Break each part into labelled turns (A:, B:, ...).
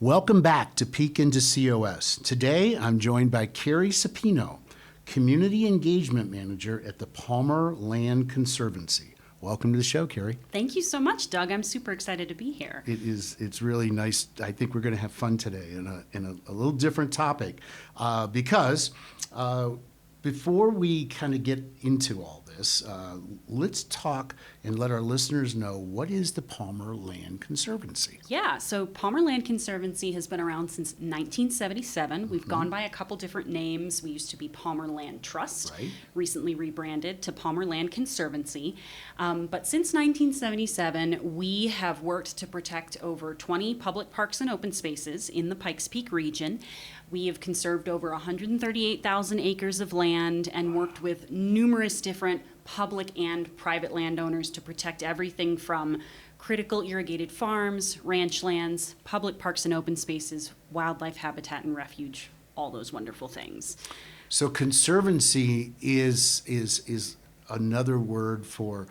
A: Welcome back to Peek into COS. Today, I'm joined by Carrie Supino, Community Engagement Manager at the Palmer Land Conservancy. Welcome to the show, Carrie.
B: Thank you so much, Doug. I'm super excited to be here.
A: It's really nice. I think we're going to have fun today in a little different topic because before we kind of get into all this, let's talk and let our listeners know, what is the Palmer Land Conservancy?
B: Yeah, so Palmer Land Conservancy has been around since 1977. We've gone by a couple different names. We used to be Palmer Land Trust,
A: Right.
B: recently rebranded to Palmer Land Conservancy. But since 1977, we have worked to protect over 20 public parks and open spaces in the Pikes Peak region. We have conserved over 138,000 acres of land and worked with numerous different public and private landowners to protect everything from critical irrigated farms, ranch lands, public parks and open spaces, wildlife habitat and refuge, all those wonderful things.
A: So conservancy is another word for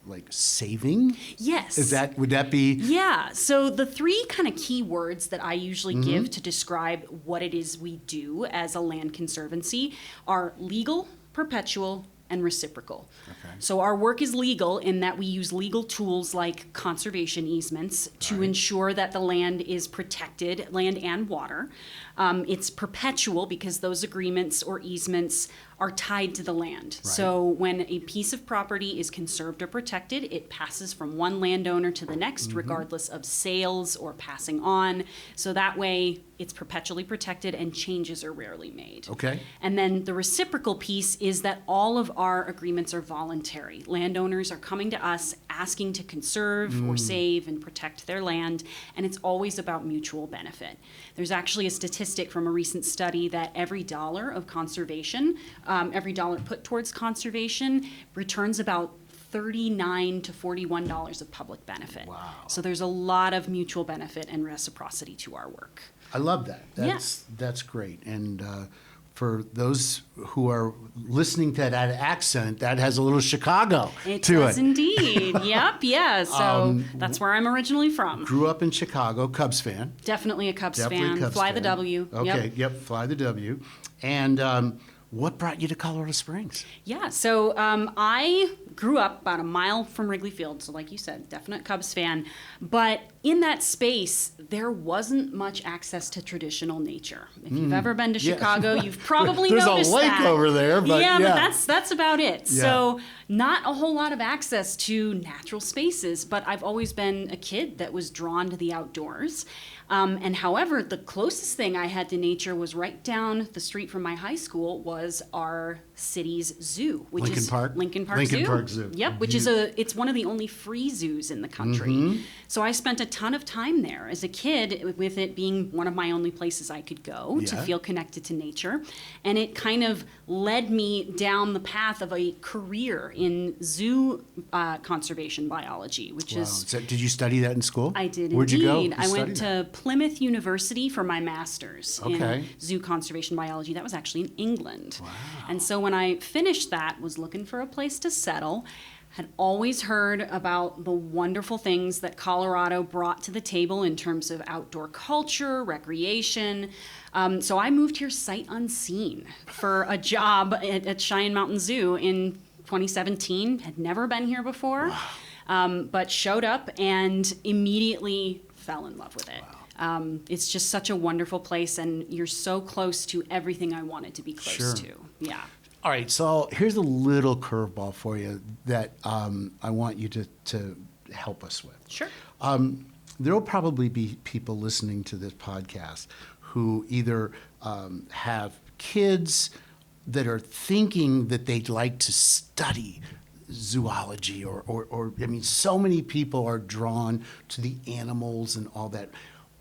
A: like saving?
B: Yes.
A: Would that be?
B: Yeah. So the three kind of key words that I usually give to describe what it is we do as a land conservancy are legal, perpetual, and reciprocal.
A: Okay.
B: So our work is legal in that we use legal tools like conservation easements to ensure that the land is protected, land and water. It's perpetual because those agreements or easements are tied to the land.
A: Right.
B: So when a piece of property is conserved or protected, it passes from one landowner to the next, regardless of sales or passing on. So that way it's perpetually protected and changes are rarely made.
A: Okay.
B: And then the reciprocal piece is that all of our agreements are voluntary. Landowners are coming to us asking to conserve or save and protect their land, and it's always about mutual benefit. There's actually a statistic from a recent study that every dollar of conservation, every dollar put towards conservation returns about $39 to $41 of public benefit.
A: Wow.
B: So there's a lot of mutual benefit and reciprocity to our work.
A: I love that. That's great. And for those who are listening to that accent, that has a little Chicago to it.
B: It does indeed. Yep, yeah. So that's where I'm originally from.
A: Grew up in Chicago, Cubs fan.
B: Definitely a Cubs
A: Definitely
B: fan.
A: Cubs
B: Fly
A: fan.
B: the W.
A: Okay,
B: Yep.
A: fly the W. And what brought you to Colorado Springs?
B: Yeah, so I grew up about a mile from Wrigley Field, so like you said, definite Cubs fan. But in that space, there wasn't much access to traditional nature. If you've ever been to Chicago, you've probably
A: There's
B: noticed
A: a lake
B: that.
A: over there, but
B: but that's about it.
A: Yeah.
B: So not a whole lot of access to natural spaces, but I've always been a kid that was drawn to the outdoors. And however, the closest thing I had to nature was right down the street from my high school was our city's zoo, which
A: Lincoln
B: is
A: Park?
B: Lincoln Park
A: Lincoln
B: Zoo.
A: Park Zoo.
B: Yep, which is it's one of the only free zoos in the country. So I spent a ton of time there as a kid, with it being one of my only places I could go to
A: Yeah.
B: feel connected to nature. And it kind of led me down the path of a career in zoo conservation biology, which
A: Wow.
B: is
A: So did you study that in school?
B: I did
A: Where'd
B: indeed.
A: you go?
B: I went
A: study
B: to Plymouth University for my master's
A: Okay.
B: in zoo conservation biology. That was actually in England. Wow. And so when I finished that, was looking for a place to settle, had always heard about the wonderful things that Colorado brought to the table in terms of outdoor culture, recreation. So I moved here sight unseen for a job at Cheyenne Mountain Zoo in 2017. Had never been here before. Wow. But showed up and immediately fell in love with it. Wow. It's just such a wonderful place, and you're so close to everything I wanted to be close to. Yeah.
A: All right, so here's a little curveball for you that I want you to help us with.
B: Sure.
A: There will probably be people listening to this podcast who either have kids that are thinking that they'd like to study zoology or I mean, so many people are drawn to the animals and all that.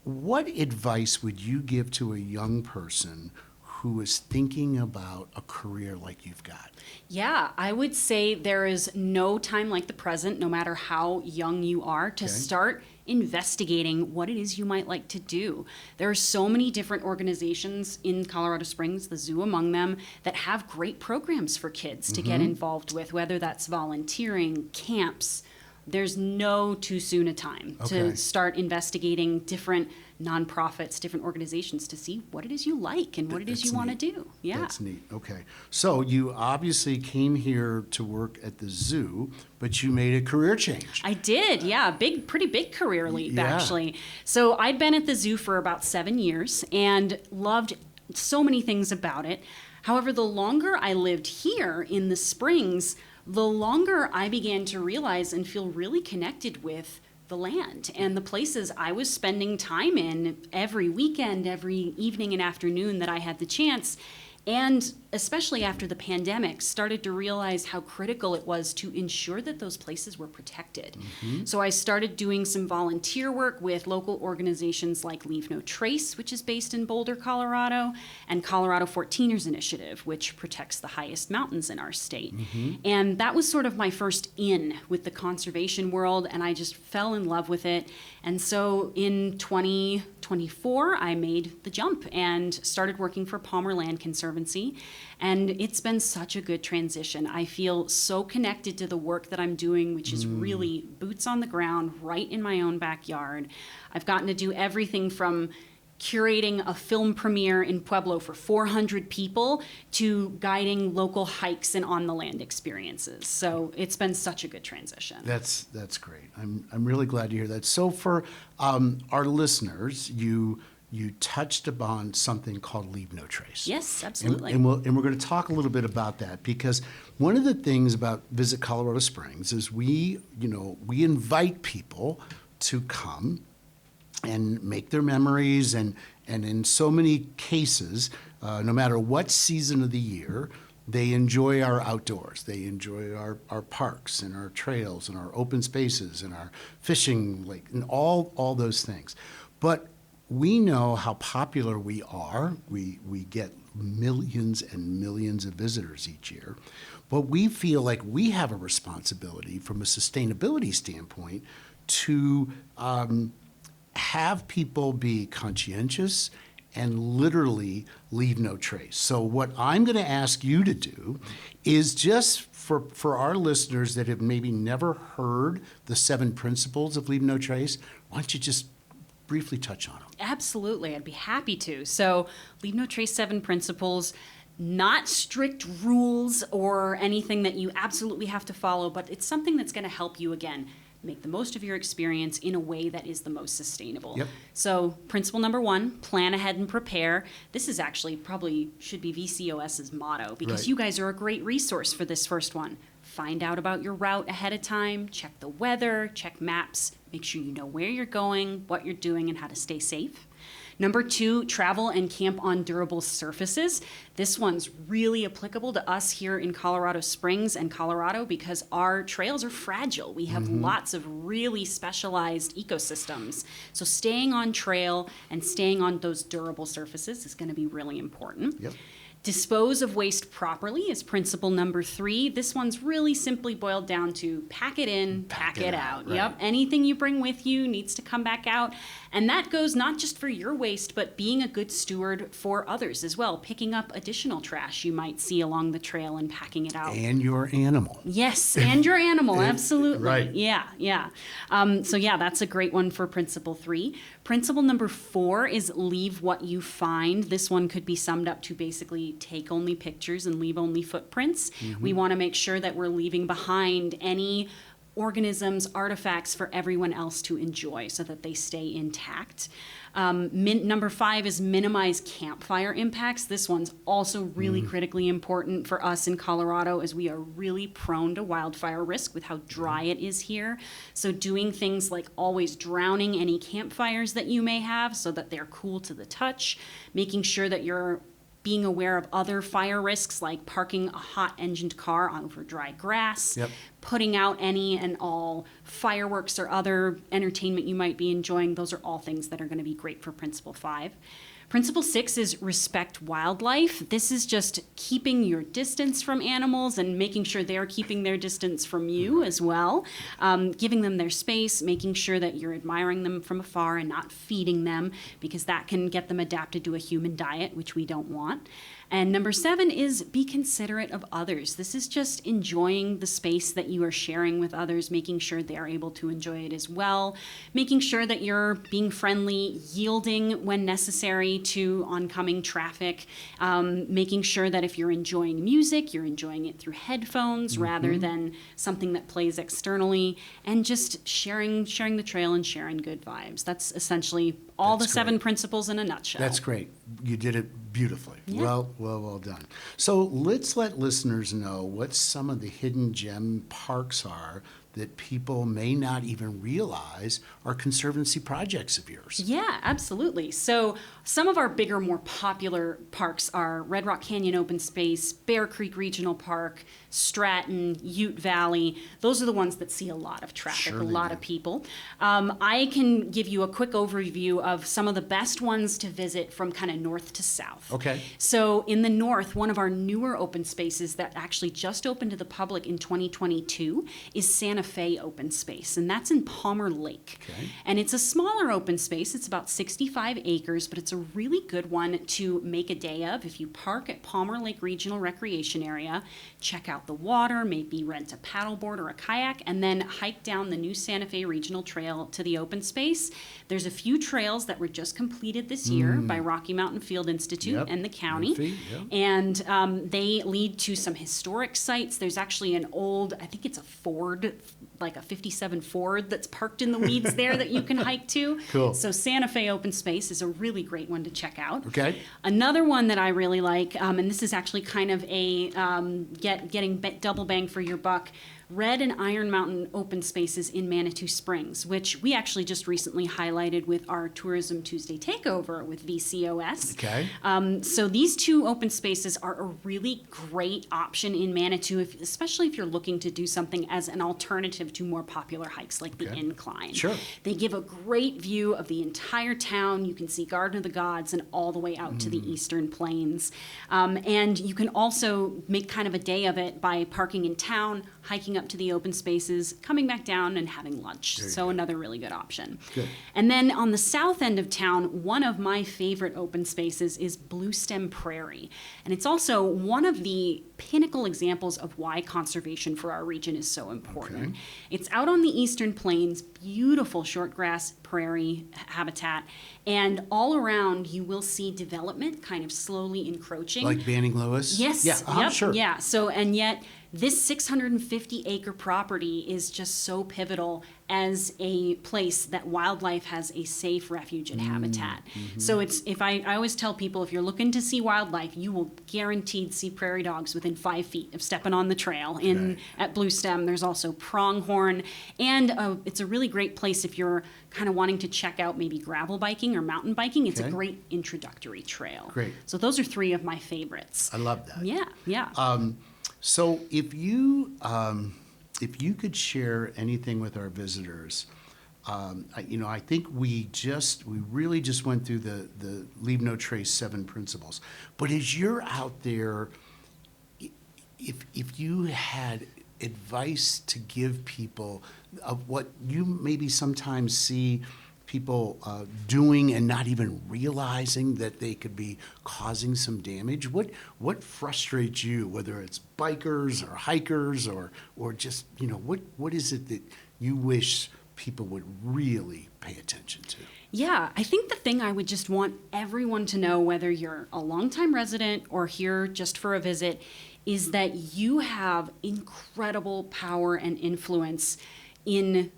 A: What advice would you give to a young person who is thinking about a career like you've got?
B: Yeah, I would say there is no time like the present, no matter how young you are, to start investigating what it is you might like to do. There are so many different organizations in Colorado Springs, the zoo among them, that have great programs for kids to get involved with, whether that's volunteering, camps, there's no too soon a time
A: Okay.
B: to start investigating different nonprofits, different organizations to see what it is you like and what it is
A: That's
B: you want to
A: neat.
B: do. Yeah.
A: That's neat. Okay. So you obviously came here to work at the zoo, but you made a career change.
B: I did, yeah. Pretty big career leap,
A: Yeah.
B: actually. So I'd been at the zoo for about 7 years and loved so many things about it. However, the longer I lived here in the Springs, the longer I began to realize and feel really connected with the land and the places I was spending time in every weekend, every evening and afternoon that I had the chance. And especially after the pandemic, started to realize how critical it was to ensure that those places were protected. So I started doing some volunteer work with local organizations like Leave No Trace, which is based in Boulder, Colorado, and Colorado 14ers Initiative, which protects the highest mountains in our state. And that was sort of my first in with the conservation world, and I just fell in love with it. And so in 2024, I made the jump and started working for Palmer Land Conservancy. And it's been such a good transition. I feel so connected to the work that I'm doing, which is really boots on the ground, right in my own backyard. I've gotten to do everything from curating a film premiere in Pueblo for 400 people to guiding local hikes and on-the-land experiences. So it's been such a good transition.
A: That's great. I'm really glad to hear that. So for our listeners, you touched upon something called Leave No Trace.
B: Yes, absolutely.
A: And we're going to talk a little bit about that, because one of the things about Visit Colorado Springs is we invite people to come and make their memories, and in so many cases, no matter what season of the year, they enjoy our outdoors. They enjoy our parks and our trails and our open spaces and our fishing lake and all those things. But we know how popular we are. We get millions and millions of visitors each year. But we feel like we have a responsibility from a sustainability standpoint to have people be conscientious and literally leave no trace. So what I'm going to ask you to do is, just for our listeners that have maybe never heard the 7 principles of Leave No Trace, why don't you just briefly touch on them?
B: Absolutely, I'd be happy to. So, Leave No Trace 7 principles, not strict rules or anything that you absolutely have to follow, but it's something that's going to help you, again, make the most of your experience in a way that is the most sustainable.
A: Yep.
B: So, principle number 1, plan ahead and prepare. This is actually probably should be VCOS's motto, because
A: Right.
B: you guys are a great resource for this first one. Find out about your route ahead of time, check the weather, check maps, make sure you know where you're going, what you're doing, and how to stay safe. Number 2, travel and camp on durable surfaces. This one's really applicable to us here in Colorado Springs and Colorado because our trails are fragile. We have lots of really specialized ecosystems. So staying on trail and staying on those durable surfaces is going to be really important.
A: Yep.
B: Dispose of waste properly is principle number 3. This one's really simply boiled down to pack it in, pack it out.
A: right.
B: Yep. Anything you bring with you needs to come back out. And that goes not just for your waste, but being a good steward for others as well, picking up additional trash you might see along the trail and packing it out.
A: And your animal.
B: Yes, and your animal, absolutely.
A: right.
B: Yeah. So that's a great one for principle 3. Principle number 4 is leave what you find. This one could be summed up to basically take only pictures and leave only footprints. We want to make sure that we're leaving behind any organisms, artifacts for everyone else to enjoy so that they stay intact. Number 5 is minimize campfire impacts. This one's also really critically important for us in Colorado, as we are really prone to wildfire risk with how dry it is here. So doing things like always drowning any campfires that you may have so that they're cool to the touch, making sure that you're being aware of other fire risks like parking a hot engined car over dry grass,
A: Yep.
B: putting out any and all fireworks or other entertainment you might be enjoying. Those are all things that are going to be great for Principle 5. Principle 6 is respect wildlife. This is just keeping your distance from animals and making sure they're keeping their distance from you as well. Giving them their space, making sure that you're admiring them from afar and not feeding them, because that can get them adapted to a human diet, which we don't want. And number 7 is be considerate of others. This is just enjoying the space that you are sharing with others, making sure they're able to enjoy it as well, making sure that you're being friendly, yielding when necessary to oncoming traffic, making sure that if you're enjoying music, you're enjoying it through headphones rather than something that plays externally, and just sharing the trail and sharing good vibes. That's essentially all
A: That's
B: the 7
A: great.
B: principles in a nutshell.
A: That's great. You did it beautifully.
B: Yeah.
A: Well done. So let's let listeners know what some of the hidden gem parks are that people may not even realize are conservancy projects of yours.
B: Yeah, absolutely. So some of our bigger, more popular parks are Red Rock Canyon Open Space, Bear Creek Regional Park, Stratton, Ute Valley. Those are the ones that see a lot of traffic,
A: Sure
B: a
A: they
B: lot
A: do.
B: of people. I can give you a quick overview of some of the best ones to visit from kind of north to south.
A: Okay.
B: So in the north, one of our newer open spaces that actually just opened to the public in 2022 is Santa Fe Open Space, and that's in Palmer Lake.
A: Okay.
B: And it's a smaller open space. It's about 65 acres, but it's a really good one to make a day of. If you park at Palmer Lake Regional Recreation Area, check out the water, maybe rent a paddleboard or a kayak, and then hike down the new Santa Fe Regional Trail to the open space. There's a few trails that were just completed this year by Rocky Mountain Field Institute
A: Yep.
B: and the county.
A: Yep.
B: And they lead to some historic sites. There's actually an old, I think it's a Ford, like a 57 Ford that's parked in the weeds there that you can hike to.
A: Cool.
B: So Santa Fe Open Space is a really great one to check out.
A: Okay.
B: Another one that I really like, and this is actually kind of a getting double bang for your buck, Red and Iron Mountain Open Spaces in Manitou Springs, which we actually just recently highlighted with our Tourism Tuesday takeover with VCOS.
A: Okay.
B: So these 2 open spaces are a really great option in Manitou, especially if you're looking to do something as an alternative to more popular hikes like the
A: Okay.
B: incline.
A: Sure.
B: They give a great view of the entire town. You can see Garden of the Gods and all the way out to the Eastern Plains. And you can also make kind of a day of it by parking in town, hiking up to the open spaces, coming back down and having lunch.
A: There you
B: So
A: go.
B: another really good option.
A: Good.
B: And then on the south end of town, one of my favorite open spaces is Blue Stem Prairie. And it's also one of the pinnacle examples of why conservation for our region is so important.
A: Okay.
B: It's out on the Eastern Plains, beautiful shortgrass prairie habitat, and all around you will see development kind of slowly encroaching.
A: Like Banning Lewis?
B: Yes.
A: Yeah,
B: Yep.
A: sure.
B: Yeah. So, and yet this 650 acre property is just so pivotal as a place that wildlife has a safe refuge and habitat. So it's, if I always tell people, if you're looking to see wildlife, you will guaranteed see prairie dogs within 5 feet of stepping on the trail.
A: Okay.
B: At Blue Stem, there's also pronghorn, and it's a really great place if you're kind of wanting to check out maybe gravel biking or mountain biking. It's
A: Okay.
B: a great introductory trail.
A: Great.
B: So those are 3 of my favorites.
A: I love that.
B: Yeah, yeah.
A: So if you could share anything with our visitors, I think we really just went through the Leave No Trace 7 principles. But as you're out there, if you had advice to give people of what you maybe sometimes see people doing and not even realizing that they could be causing some damage, what frustrates you, whether it's bikers or hikers or just, what is it that you wish people would really pay attention to?
B: Yeah, I think the thing I would just want everyone to know, whether you're a longtime resident or here just for a visit, is that you have incredible power and influence in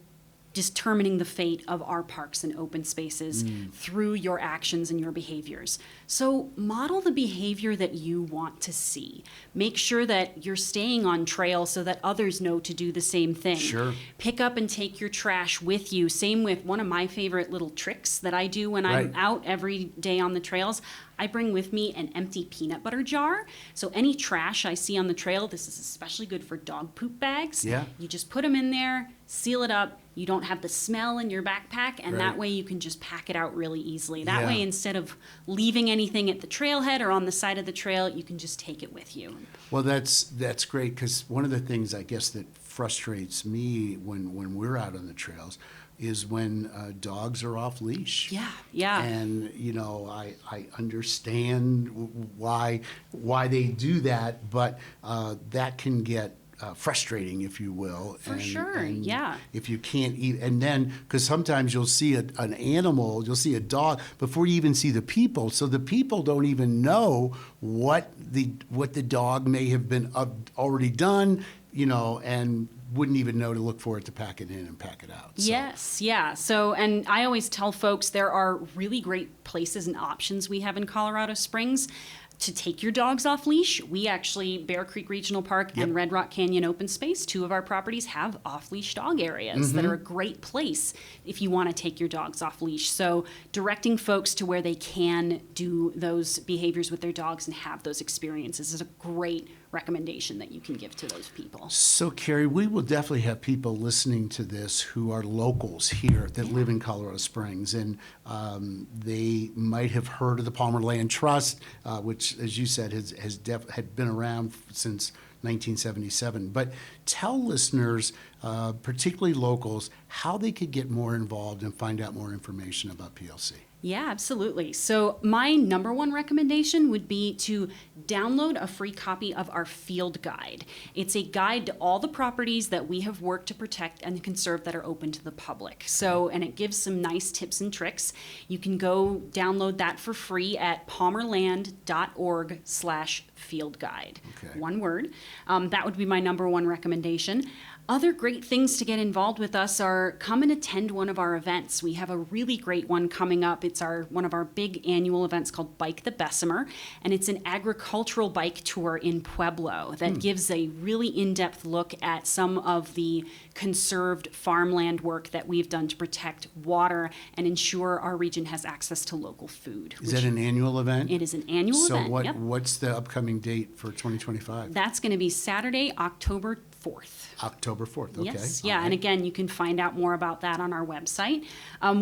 B: determining the fate of our parks and open spaces through your actions and your behaviors. So model the behavior that you want to see. Make sure that you're staying on trail so that others know to do the same thing.
A: Sure.
B: Pick up and take your trash with you. Same with one of my favorite little tricks that I do when I'm
A: Right.
B: out every day on the trails. I bring with me an empty peanut butter jar. So any trash I see on the trail, this is especially good for dog poop bags.
A: Yeah.
B: You just put them in there, seal it up. You don't have the smell in your backpack, and
A: Right.
B: that way you can just pack it out really easily. That
A: Yeah.
B: way, instead of leaving anything at the trailhead or on the side of the trail, you can just take it with you.
A: Well, that's great, because one of the things I guess that frustrates me when we're out on the trails is when dogs are off leash.
B: Yeah, yeah.
A: And I understand why they do that, but that can get frustrating, if you will.
B: For sure, yeah.
A: If you can't eat, and then, because sometimes you'll see an animal, you'll see a dog before you even see the people. So the people don't even know what the dog may have been already done, and wouldn't even know to look for it to pack it in and pack it out. So.
B: Yes, yeah. So, and I always tell folks there are really great places and options we have in Colorado Springs to take your dogs off leash. We actually, Bear Creek Regional Park and Red Rock Canyon Open Space, two of our properties have off-leash dog areas that are a great place if you want to take your dogs off leash. So directing folks to where they can do those behaviors with their dogs and have those experiences is a great recommendation that you can give to those people.
A: So, Carrie, we will definitely have people listening to this who are locals here that live in Colorado Springs, and they might have heard of the Palmer Land Trust, which, as you said, had been around since 1977. But tell listeners, particularly locals, how they could get more involved and find out more information about PLC.
B: Yeah, absolutely. So my number one recommendation would be to download a free copy of our field guide. It's a guide to all the properties that we have worked to protect and conserve that are open to the public. So, and it gives some nice tips and tricks. You can go download that for free at palmerland.org/field guide.
A: Okay.
B: One word. That would be my number one recommendation. Other great things to get involved with us are come and attend one of our events. We have a really great one coming up. It's one of our big annual events called Bike the Bessemer, and it's an agricultural bike tour in Pueblo that gives a really in-depth look at some of the conserved farmland work that we've done to protect water and ensure our region has access to local food.
A: Is that an annual event?
B: It is an annual event.
A: So
B: yep.
A: what's the upcoming date for 2025?
B: That's going to be Saturday, October 4th.
A: October 4th, okay.
B: Yes, yeah,
A: All right.
B: and again, you can find out more about that on our website.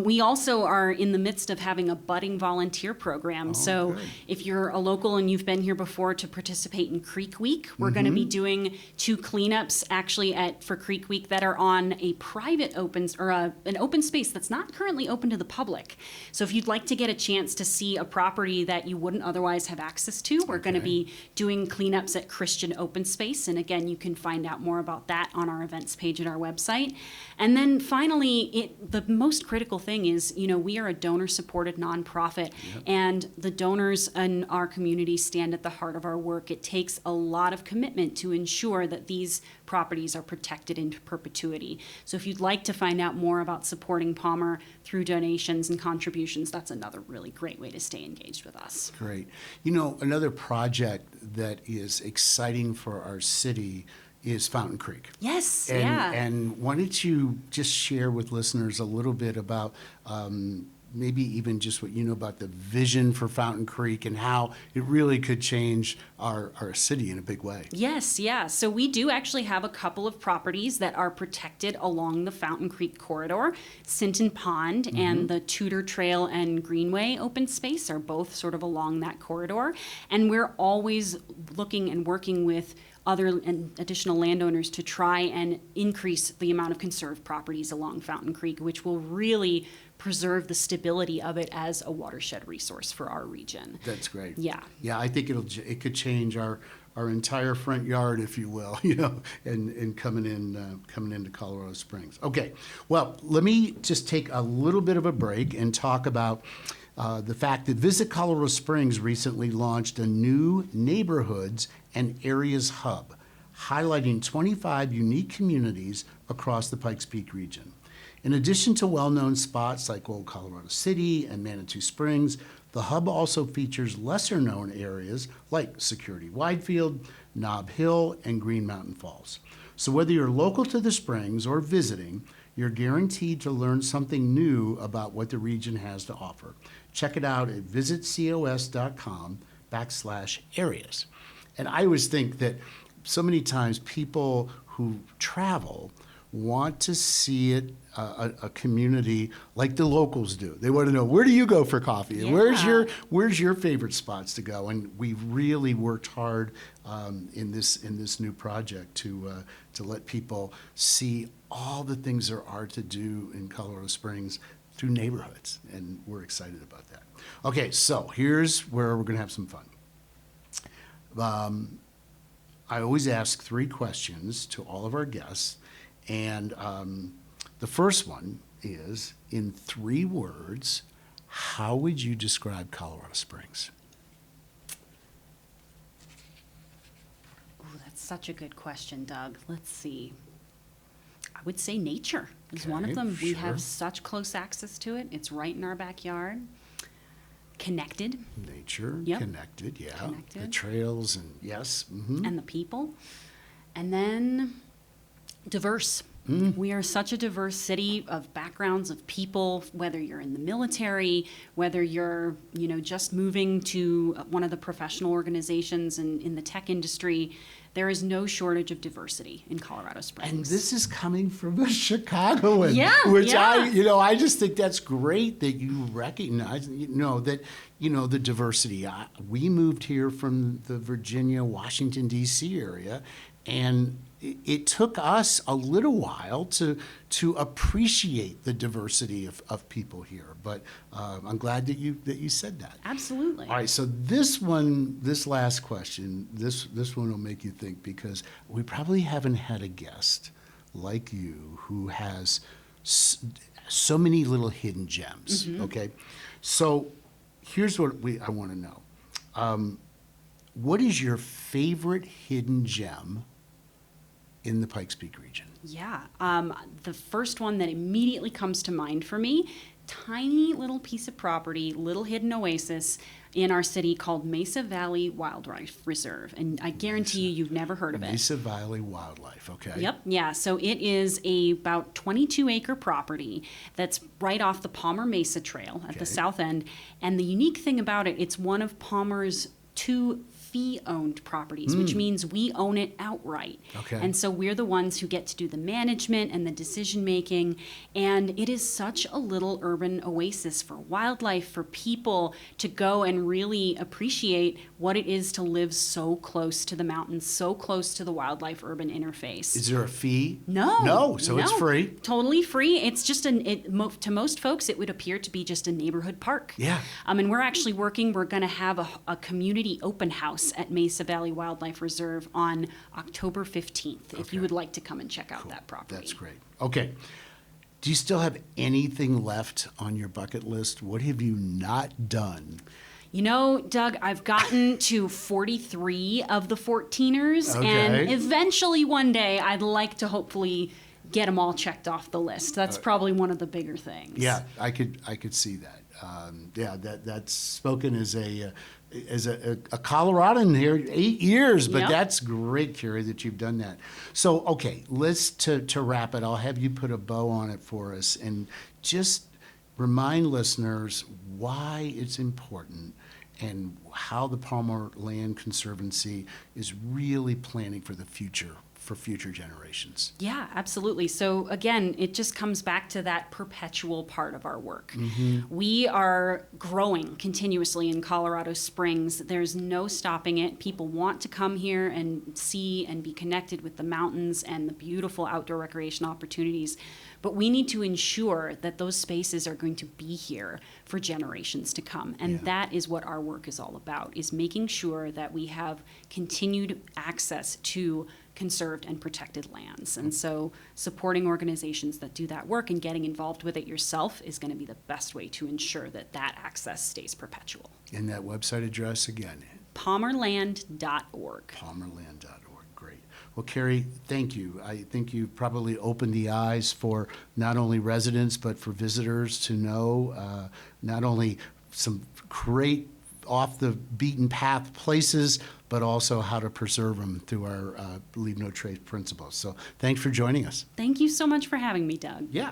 B: We also are in the midst of having a budding volunteer program. So
A: good.
B: if you're a local and you've been here before to participate in Creek Week, we're going to be doing 2 cleanups actually for Creek Week that are on a private an open space that's not currently open to the public. So if you'd like to get a chance to see a property that you wouldn't otherwise have access to, we're going to be doing cleanups at Christian Open Space. And again, you can find out more about that on our events page at our website. And then finally, the most critical thing is, we are a donor-supported nonprofit, and the donors in our community stand at the heart of our work. It takes a lot of commitment to ensure that these properties are protected into perpetuity. So if you'd like to find out more about supporting Palmer through donations and contributions, that's another really great way to stay engaged with us.
A: Great. Another project that is exciting for our city is Fountain Creek.
B: Yes,
A: And,
B: yeah.
A: and why don't you just share with listeners a little bit about maybe even just what you know about the vision for Fountain Creek and how it really could change our city in a big way.
B: Yes, yeah. So we do actually have a couple of properties that are protected along the Fountain Creek corridor. Sinton Pond and the Tudor Trail and Greenway open space are both sort of along that corridor. And we're always looking and working with other and additional landowners to try and increase the amount of conserved properties along Fountain Creek, which will really preserve the stability of it as a watershed resource for our region.
A: That's great.
B: Yeah.
A: Yeah, I think it could change our entire front yard, if you will, and coming into Colorado Springs. Okay, well, let me just take a little bit of a break and talk about the fact that Visit Colorado Springs recently launched a new neighborhoods and areas hub, highlighting 25 unique communities across the Pikes Peak region. In addition to well-known spots like Old Colorado City and Manitou Springs, the hub also features lesser-known areas like Security Widefield, Nob Hill, and Green Mountain Falls. So whether you're local to the Springs or visiting, you're guaranteed to learn something new about what the region has to offer. Check it out at visitcos.com/areas. And I always think that so many times people who travel want to see it, a community like the locals do. They want to know, where do you go for coffee? And
B: Yeah.
A: where's your favorite spots to go? And we've really worked hard in this new project to let people see all the things there are to do in Colorado Springs through neighborhoods, and we're excited about that. Okay, so here's where we're going to have some fun. I always ask 3 questions to all of our guests. And the first one is, in 3 words, how would you describe Colorado Springs?
B: Ooh, that's such a good question, Doug. Let's see. I would say nature is one of
A: Okay,
B: them. We
A: sure.
B: have such close access to it. It's right in our backyard. Connected.
A: Nature,
B: Yep.
A: connected, yeah. The
B: Connected.
A: trails and yes. Mm-hmm.
B: And the people. And then diverse. We are such a diverse city of backgrounds of people, whether you're in the military, whether you're, just moving to one of the professional organizations in the tech industry. There is no shortage of diversity in Colorado Springs.
A: And this is coming from a Chicagoan,
B: Yeah,
A: which
B: yeah.
A: I just think that's great that you recognize, that, the diversity. We moved here from the Virginia, Washington, D.C. area, and it took us a little while to appreciate the diversity of people here. But I'm glad that you said that.
B: Absolutely.
A: All right, so this last question, this one will make you think, because we probably haven't had a guest like you who has so many little hidden gems. Okay, so here's what I want to know. What is your favorite hidden gem in the Pikes Peak region?
B: Yeah. The first one that immediately comes to mind for me, tiny little piece of property, little hidden oasis in our city called Mesa Valley Wildlife Reserve. And I guarantee you've never heard of it.
A: Mesa Valley Wildlife, okay.
B: Yep, yeah. So it is about 22-acre property that's right off the Palmer Mesa Trail at the
A: Okay.
B: south end. And the unique thing about it, it's one of Palmer's 2 fee-owned properties, which means we own it outright.
A: Okay.
B: And so we're the ones who get to do the management and the decision-making. And it is such a little urban oasis for wildlife, for people to go and really appreciate what it is to live so close to the mountains, so close to the wildlife-urban interface.
A: Is there a fee?
B: No.
A: No, so it's
B: no.
A: free.
B: Totally free. It's just to most folks, it would appear to be just a neighborhood park.
A: Yeah.
B: And we're actually we're going to have a community open house at Mesa Valley Wildlife Reserve on October 15th, if you
A: Okay.
B: would like to come and check out that property.
A: That's great. Okay. Do you still have anything left on your bucket list? What have you not done?
B: Doug, I've gotten to 43 of the 14ers, and
A: Okay.
B: eventually one day I'd like to hopefully get them all checked off the list. That's probably one of the bigger things.
A: Yeah, I could see that. That's spoken as a Coloradan here, 8 years, but
B: Yep.
A: that's great, Carrie, that you've done that. So, okay, let's to wrap it. I'll have you put a bow on it for us and just remind listeners why it's important and how the Palmer Land Conservancy is really planning for the future, for future generations.
B: Yeah, absolutely. So again, it just comes back to that perpetual part of our work. We are growing continuously in Colorado Springs. There's no stopping it. People want to come here and see and be connected with the mountains and the beautiful outdoor recreation opportunities. But we need to ensure that those spaces are going to be here for generations to come. And
A: Yeah.
B: that is what our work is all about, is making sure that we have continued access to conserved and protected lands. And so supporting organizations that do that work and getting involved with it yourself is going to be the best way to ensure that that access stays perpetual.
A: And that website address again,
B: Palmerland.org.
A: palmerland.org. Great. Well, Carrie, thank you. I think you probably opened the eyes for not only residents, but for visitors to know not only some great off the beaten path places, but also how to preserve them through our Leave No Trace principles. So thanks for joining us.
B: Thank you so much for having me, Doug.
A: Yeah.